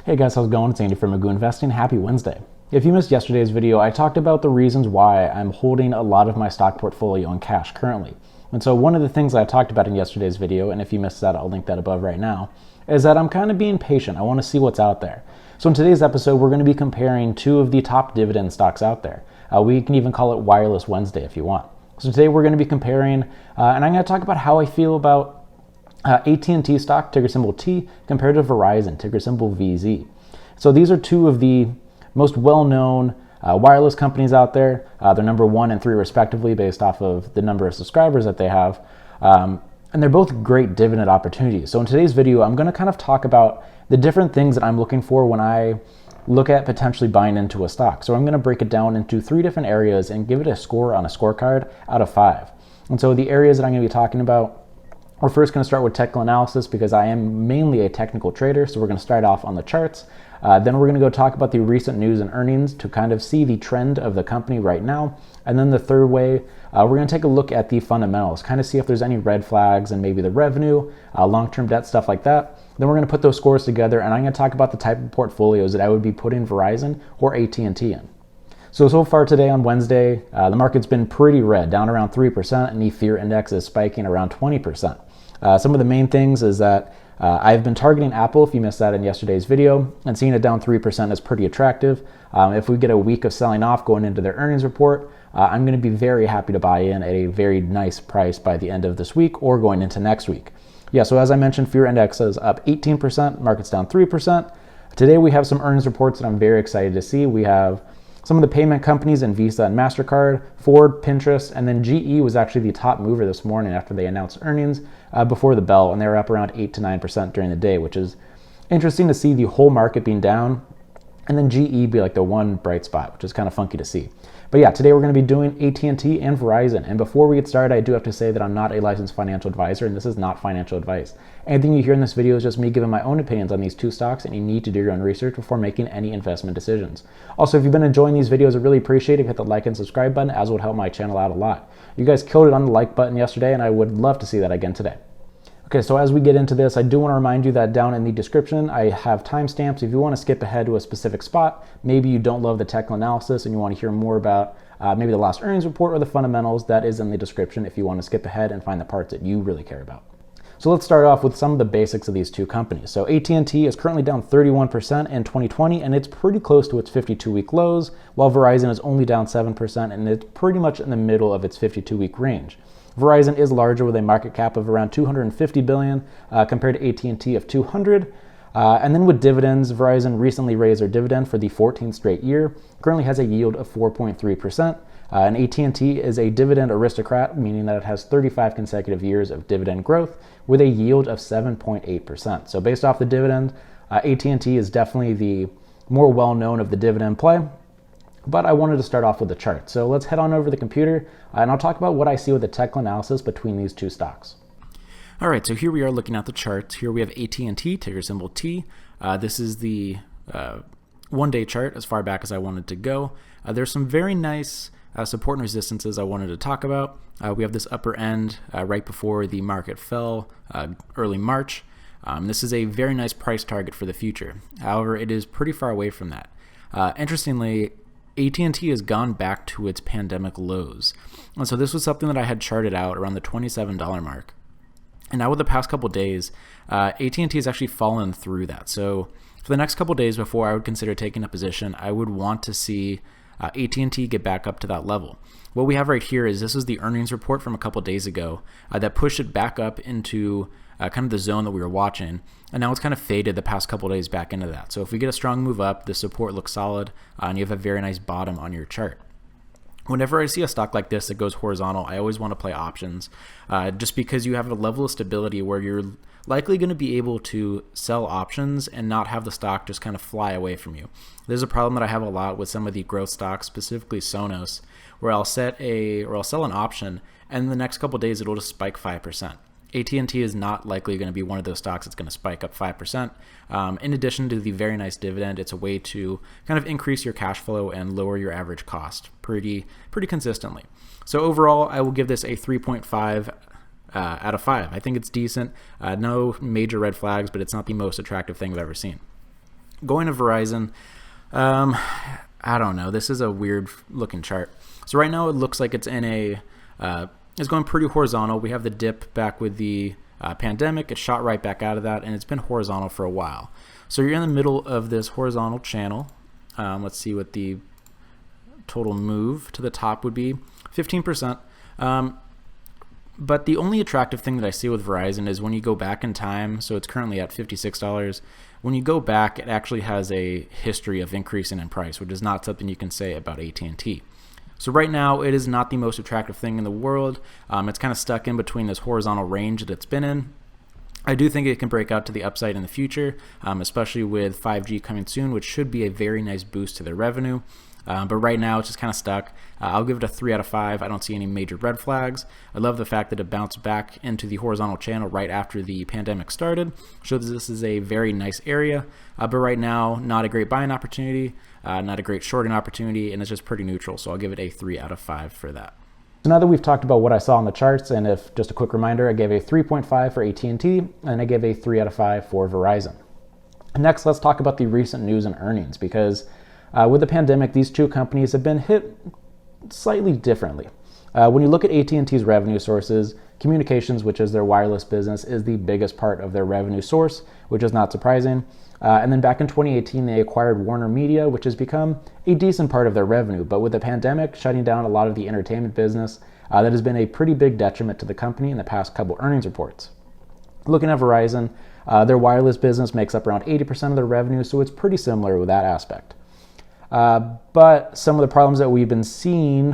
Hey guys, how's it going? It's Andy from Magoo Investing. Happy Wednesday. If you missed yesterday's video, I talked about the reasons why I'm holding a lot of my stock portfolio in cash currently. And so one of the things I talked about in yesterday's video, and if you missed that, I'll link that above right now, is that I'm kind of being patient. I want to see what's out there. So in today's episode, we're going to be comparing two of the top dividend stocks out there. We can even call it Wireless Wednesday if you want. So today we're going to be comparing, and I'm going to talk about how I feel about AT&T stock, ticker symbol T, compared to Verizon, ticker symbol VZ. So these are two of the most well-known wireless companies out there. They're number 1 and 3 respectively based off of the number of subscribers that they have. And they're both great dividend opportunities. So in today's video, I'm going to kind of talk about the different things that I'm looking for when I look at potentially buying into a stock. So I'm going to break it down into 3 different areas and give it a score on a scorecard out of 5. And so the areas that I'm going to be talking about, we're first going to start with technical analysis because I am mainly a technical trader. So we're going to start off on the charts. Then we're going to go talk about the recent news and earnings to kind of see the trend of the company right now. And then the third way, we're going to take a look at the fundamentals, kind of see if there's any red flags and maybe the revenue, long-term debt, stuff like that. Then we're going to put those scores together and I'm going to talk about the type of portfolios that I would be putting Verizon or AT&T in. So far today on Wednesday, the market's been pretty red, down around 3%, and the fear index is spiking around 20%. Some of the main things is that I've been targeting Apple, if you missed that in yesterday's video, and seeing it down 3% is pretty attractive. If we get a week of selling off going into their earnings report, I'm going to be very happy to buy in at a very nice price by the end of this week or going into next week. Yeah, so as I mentioned, fear index is up 18%, market's down 3%. Today we have some earnings reports that I'm very excited to see. We have some of the payment companies in Visa and MasterCard, Ford, Pinterest, and then GE was actually the top mover this morning after they announced earnings before the bell, and they were up around 8 to 9% during the day, which is interesting to see the whole market being down, and then GE be like the one bright spot, which is kind of funky to see. But yeah, today we're going to be doing AT&T and Verizon. And before we get started, I do have to say that I'm not a licensed financial advisor, and this is not financial advice. Anything you hear in this video is just me giving my own opinions on these two stocks, and you need to do your own research before making any investment decisions. Also, if you've been enjoying these videos, I really appreciate it if you hit the like and subscribe button, as it would help my channel out a lot. You guys killed it on the like button yesterday, and I would love to see that again today. Okay, so as we get into this, I do want to remind you that down in the description, I have timestamps. If you want to skip ahead to a specific spot, maybe you don't love the technical analysis and you want to hear more about maybe the last earnings report or the fundamentals, that is in the description if you want to skip ahead and find the parts that you really care about. So let's start off with some of the basics of these two companies. So AT&T is currently down 31% in 2020, and it's pretty close to its 52-week lows, while Verizon is only down 7%, and it's pretty much in the middle of its 52-week range. Verizon is larger with a market cap of around $250 billion compared to AT&T of $200. And then with dividends, Verizon recently raised their dividend for the 14th straight year, currently has a yield of 4.3%. And AT&T is a dividend aristocrat, meaning that it has 35 consecutive years of dividend growth with a yield of 7.8%. So based off the dividend, AT&T is definitely the more well-known of the dividend play. But I wanted to start off with the chart. So let's head on over to the computer and I'll talk about what I see with the technical analysis between these two stocks. All right, so here we are looking at the charts. Here we have AT&T, ticker symbol T. This is the one-day chart as far back as I wanted to go. There's some very nice support and resistances I wanted to talk about. We have this upper end right before the market fell early March. This is a very nice price target for the future. However, it is pretty far away from that. Interestingly, AT&T has gone back to its pandemic lows. And so this was something that I had charted out around the $27 mark. And now with the past couple days, AT&T has actually fallen through that. So for the next couple days before I would consider taking a position, I would want to see AT&T get back up to that level. What we have right here is this is the earnings report from a couple days ago that pushed it back up into kind of the zone that we were watching, and now it's kind of faded the past couple days back into that. So if we get a strong move up, the support looks solid, and you have a very nice bottom on your chart. Whenever I see a stock like this that goes horizontal, I always want to play options, just because you have a level of stability where you're likely going to be able to sell options and not have the stock just kind of fly away from you. There's a problem that I have a lot with some of the growth stocks, specifically Sonos, where I'll sell an option, and in the next couple days it'll just spike 5%. AT&T is not likely going to be one of those stocks that's going to spike up 5%. In addition to the very nice dividend, it's a way to kind of increase your cash flow and lower your average cost pretty consistently. So overall, I will give this a 3.5 out of 5. I think it's decent. No major red flags, but it's not the most attractive thing I've ever seen. Going to Verizon, I don't know. This is a weird looking chart. So right now it looks like it's in it's going pretty horizontal. We have the dip back with the pandemic. It shot right back out of that, and it's been horizontal for a while. So you're in the middle of this horizontal channel. Let's see what the total move to the top would be. 15%. But the only attractive thing that I see with Verizon is when you go back in time, so it's currently at $56. When you go back, it actually has a history of increasing in price, which is not something you can say about AT&T. So right now, it is not the most attractive thing in the world. It's kind of stuck in between this horizontal range that it's been in. I do think it can break out to the upside in the future, especially with 5G coming soon, which should be a very nice boost to their revenue. But right now, it's just kind of stuck. I'll give it a 3 out of 5. I don't see any major red flags. I love the fact that it bounced back into the horizontal channel right after the pandemic started. Shows that this is a very nice area. But right now, not a great buying opportunity, not a great shorting opportunity, and it's just pretty neutral. So I'll give it a 3 out of 5 for that. So now that we've talked about what I saw on the charts, and if just a quick reminder, I gave a 3.5 for AT&T, and I gave a 3 out of 5 for Verizon. Next, let's talk about the recent news and earnings, because with the pandemic, these two companies have been hit slightly differently. When you look at AT&T's revenue sources, communications, which is their wireless business, is the biggest part of their revenue source, which is not surprising. And then back in 2018, they acquired Warner Media, which has become a decent part of their revenue. But with the pandemic shutting down a lot of the entertainment business, that has been a pretty big detriment to the company in the past couple earnings reports. Looking at Verizon, their wireless business makes up around 80% of their revenue, so it's pretty similar with that aspect. But some of the problems that we've been seeing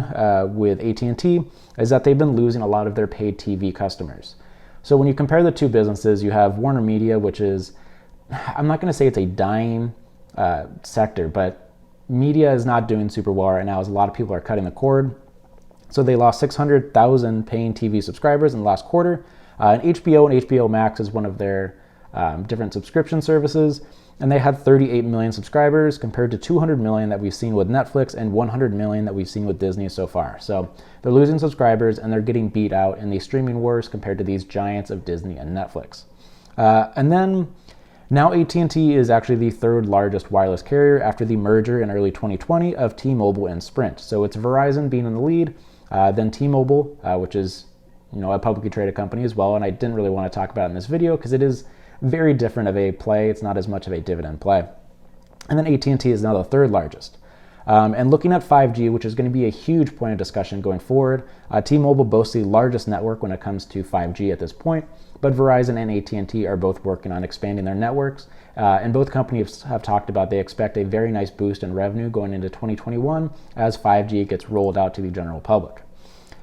with AT&T is that they've been losing a lot of their paid TV customers. So when you compare the two businesses, you have Warner Media, which is, I'm not going to say it's a dying sector, but media is not doing super well right now as a lot of people are cutting the cord. So they lost 600,000 paying TV subscribers in the last quarter. And HBO and HBO Max is one of their different subscription services. And they had 38 million subscribers compared to 200 million that we've seen with Netflix and 100 million that we've seen with Disney so far. So they're losing subscribers and they're getting beat out in the streaming wars compared to these giants of Disney and Netflix. And then now AT&T is actually the third largest wireless carrier after the merger in early 2020 of T-Mobile and Sprint. So it's Verizon being in the lead, then T-Mobile, which is a publicly traded company as well. And I didn't really want to talk about it in this video because it is very different of a play. It's not as much of a dividend play. And then AT&T is now the third largest. And looking at 5G, which is going to be a huge point of discussion going forward, T-Mobile boasts the largest network when it comes to 5G at this point, but Verizon and AT&T are both working on expanding their networks. And both companies have talked about they expect a very nice boost in revenue going into 2021 as 5G gets rolled out to the general public.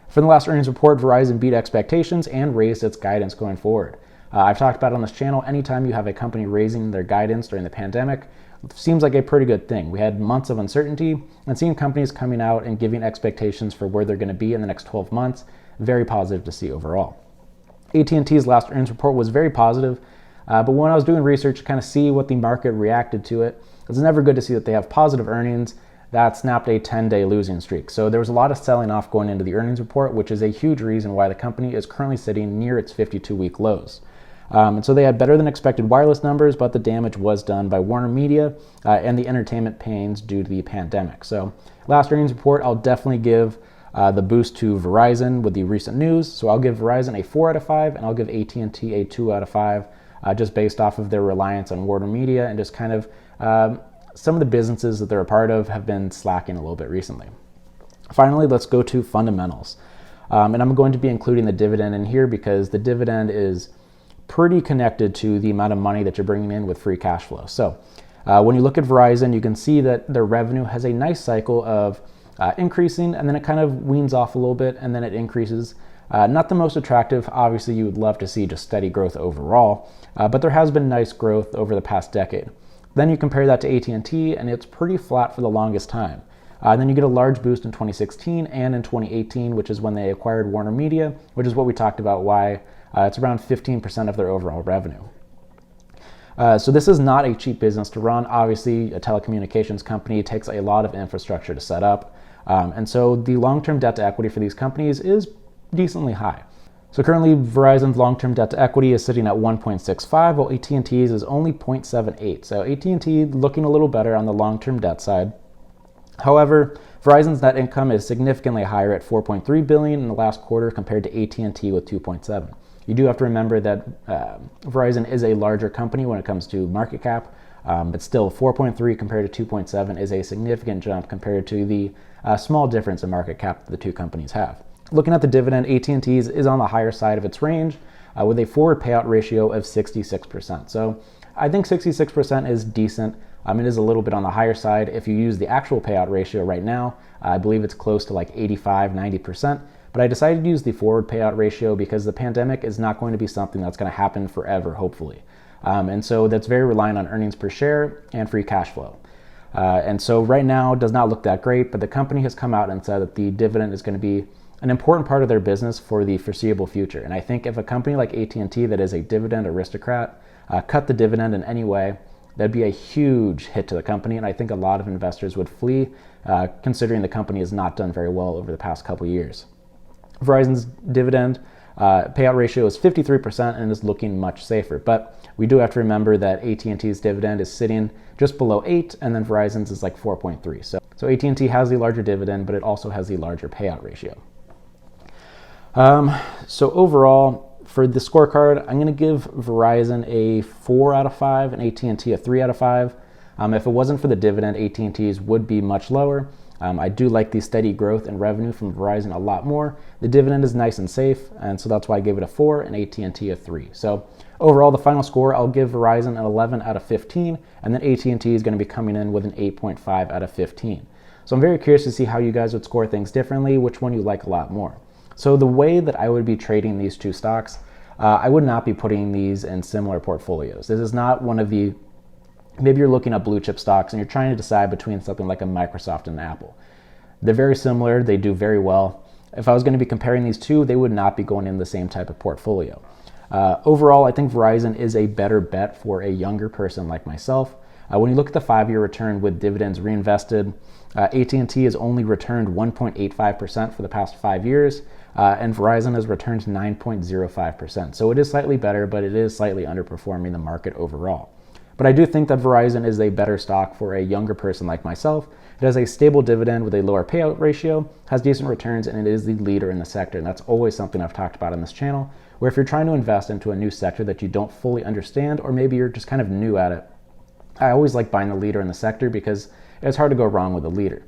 For the last earnings report, Verizon beat expectations and raised its guidance going forward. I've talked about on this channel, anytime you have a company raising their guidance during the pandemic, it seems like a pretty good thing. We had months of uncertainty, and seeing companies coming out and giving expectations for where they're going to be in the next 12 months, very positive to see overall. AT&T's last earnings report was very positive, but when I was doing research to kind of see what the market reacted to it, it's never good to see that they have positive earnings that snapped a 10-day losing streak. So there was a lot of selling off going into the earnings report, which is a huge reason why the company is currently sitting near its 52-week lows. And so they had better than expected wireless numbers, but the damage was done by Warner Media and the entertainment pains due to the pandemic. So last earnings report, I'll definitely give the boost to Verizon with the recent news. So I'll give Verizon a 4 out of 5, and I'll give AT&T a 2 out of 5, just based off of their reliance on Warner Media and just kind of some of the businesses that they're a part of have been slacking a little bit recently. Finally, let's go to fundamentals. And I'm going to be including the dividend in here because the dividend is pretty connected to the amount of money that you're bringing in with free cash flow. So when you look at Verizon, you can see that their revenue has a nice cycle of increasing, and then it kind of weans off a little bit, and then it increases. Not the most attractive. Obviously, you would love to see just steady growth overall, but there has been nice growth over the past decade. Then you compare that to AT&T, and it's pretty flat for the longest time. Then you get a large boost in 2016 and in 2018, which is when they acquired Warner Media, which is what we talked about why it's around 15% of their overall revenue. So this is not a cheap business to run. Obviously, a telecommunications company takes a lot of infrastructure to set up. And so the long-term debt to equity for these companies is decently high. So currently Verizon's long-term debt to equity is sitting at 1.65, while AT&T's is only 0.78. So AT&T looking a little better on the long-term debt side. However, Verizon's net income is significantly higher at $4.3 billion in the last quarter compared to AT&T with 2.7. You do have to remember that Verizon is a larger company when it comes to market cap, but still 4.3 compared to 2.7 is a significant jump compared to the small difference in market cap that the two companies have. Looking at the dividend, AT&T's is on the higher side of its range with a forward payout ratio of 66%. So I think 66% is decent. It is a little bit on the higher side. If you use the actual payout ratio right now, I believe it's close to like 85, 90%. But I decided to use the forward payout ratio because the pandemic is not going to be something that's going to happen forever, hopefully. And so that's very reliant on earnings per share and free cash flow. And so right now it does not look that great, but the company has come out and said that the dividend is going to be an important part of their business for the foreseeable future. And I think if a company like AT&T that is a dividend aristocrat cut the dividend in any way, that'd be a huge hit to the company. And I think a lot of investors would flee, considering the company has not done very well over the past couple of years. Verizon's dividend payout ratio is 53% and is looking much safer. But we do have to remember that AT&T's dividend is sitting just below 8, and then Verizon's is like 4.3. So AT&T has the larger dividend, but it also has the larger payout ratio. So overall, for the scorecard, I'm going to give Verizon a 4 out of 5 and AT&T a 3 out of 5. If it wasn't for the dividend, AT&T's would be much lower. I do like the steady growth in revenue from Verizon a lot more. The dividend is nice and safe, and so that's why I gave it a 4 and AT&T a 3. So overall, the final score, I'll give Verizon an 11 out of 15, and then AT&T is going to be coming in with an 8.5 out of 15. So I'm very curious to see how you guys would score things differently, which one you like a lot more. So the way that I would be trading these two stocks, I would not be putting these in similar portfolios. This is not one of the, maybe you're looking at blue chip stocks and you're trying to decide between something like a Microsoft and an Apple. They're very similar, they do very well. If I was going to be comparing these two, they would not be going in the same type of portfolio. Overall, I think Verizon is a better bet for a younger person like myself. When you look at the 5-year return with dividends reinvested, AT&T has only returned 1.85% for the past 5 years, and Verizon has returned 9.05%. So it is slightly better, but it is slightly underperforming the market overall. But I do think that Verizon is a better stock for a younger person like myself. It has a stable dividend with a lower payout ratio, has decent returns, and it is the leader in the sector. And that's always something I've talked about on this channel, where if you're trying to invest into a new sector that you don't fully understand, or maybe you're just kind of new at it, I always like buying the leader in the sector because it's hard to go wrong with a leader.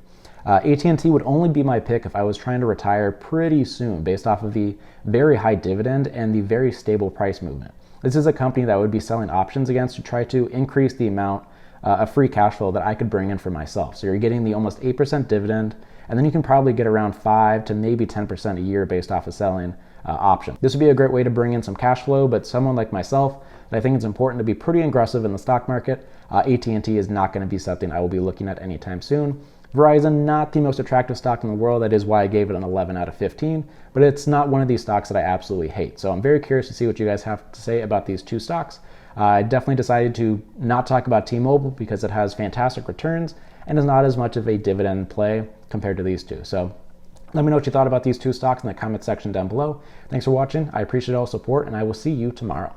AT&T would only be my pick if I was trying to retire pretty soon based off of the very high dividend and the very stable price movement. This is a company that I would be selling options against to try to increase the amount of free cash flow that I could bring in for myself. So you're getting the almost 8% dividend, and then you can probably get around 5 to maybe 10% a year based off of selling options. This would be a great way to bring in some cash flow, but someone like myself, I think it's important to be pretty aggressive in the stock market. AT&T is not going to be something I will be looking at anytime soon. Verizon, not the most attractive stock in the world. That is why I gave it an 11 out of 15, but it's not one of these stocks that I absolutely hate. So I'm very curious to see what you guys have to say about these two stocks. I definitely decided to not talk about T-Mobile because it has fantastic returns and is not as much of a dividend play compared to these two. So let me know what you thought about these two stocks in the comment section down below. Thanks for watching. I appreciate all support, and I will see you tomorrow.